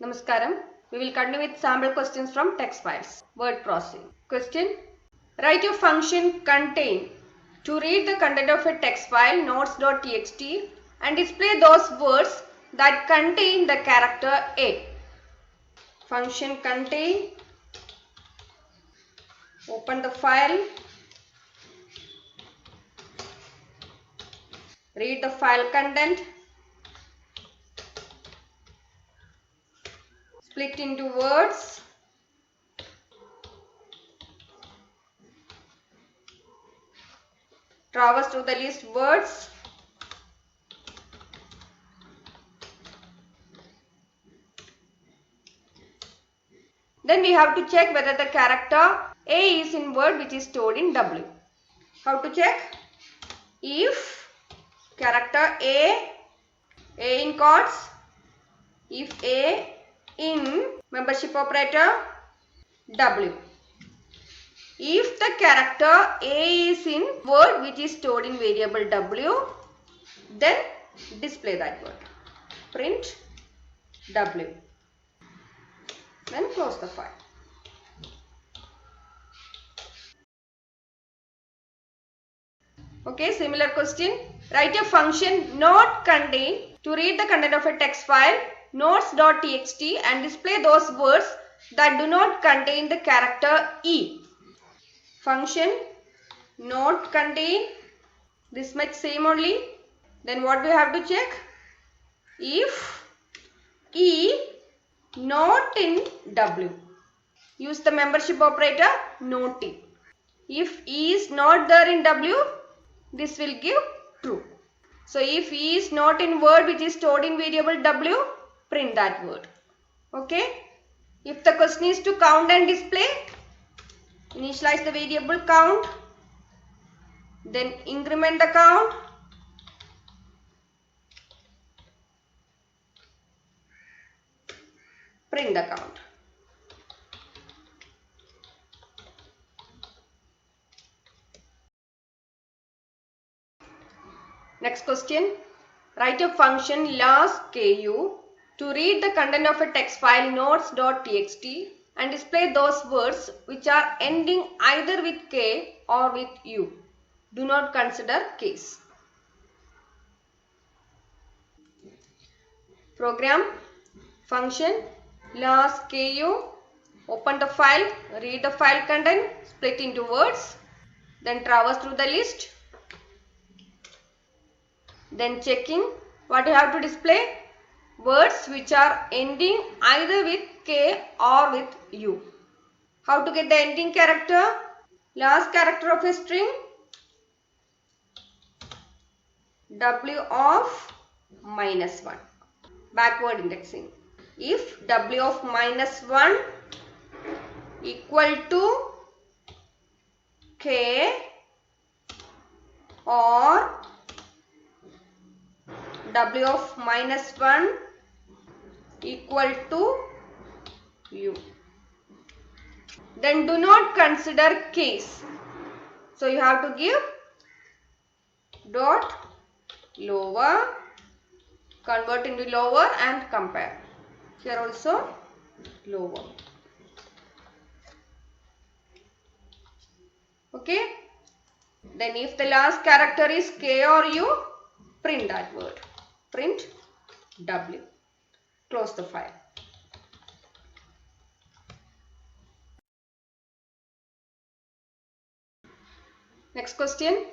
Namaskaram. We will continue with sample questions from text files. Word processing. Question. Write a function contain to read the content of a text file notes.txt and display those words that contain the character A. Function contain. Open the file. Read the file content. Split into words. Traverse through the list words. Then we have to check whether the character A is in word which is stored in W. How to check? If character A in quotes, if A in membership operator W. If the character A is in word which is stored in variable W, then display that word. Print W. Then close the file. Okay, similar question. Write a function not contain to read the content of a text file notes.txt and display those words that do not contain the character E. Function not contain, this much same only. Then what we have to check? If E not in W, use the membership operator not in. If E is not there in W, this will give true. So if E is not in word which is stored in variable W, print that word. Okay. If the question is to count and display, initialize the variable count, then increment the count, print the count. Next question. Write a function last.ku to read the content of a text file notes.txt and display those words which are ending either with K or with U. Do not consider case. Program function last.ku. Open the file, read the file content, split into words, then traverse through the list. Then checking what you have to display, words which are ending either with K or with U. How to get the ending character? Last character of a string, W of -1. Backward indexing. If W of -1 equal to K or W of -1 equal to U, then do not consider case. So you have to give dot lower, convert into lower and compare. Here also lower. Okay. Then if the last character is K or U, print that word. Print W. Close the file. Next question.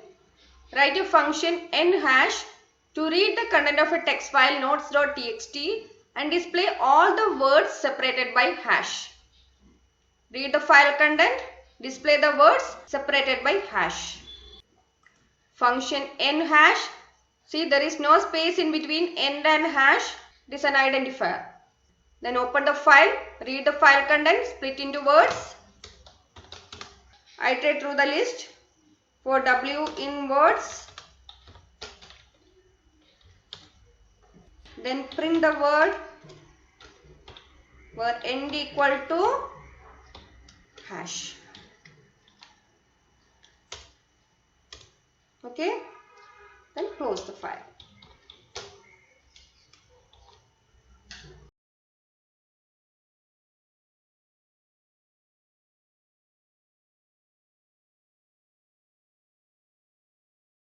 Write a function n-hash to read the content of a text file notes.txt and display all the words separated by hash. Read the file content, display the words separated by hash. Function n-hash. See, there is no space in between n and hash. It is an identifier. Then open the file, read the file content, split into words. Iterate through the list for W in words. Then print the word where end equal to hash. Okay. Then close the file.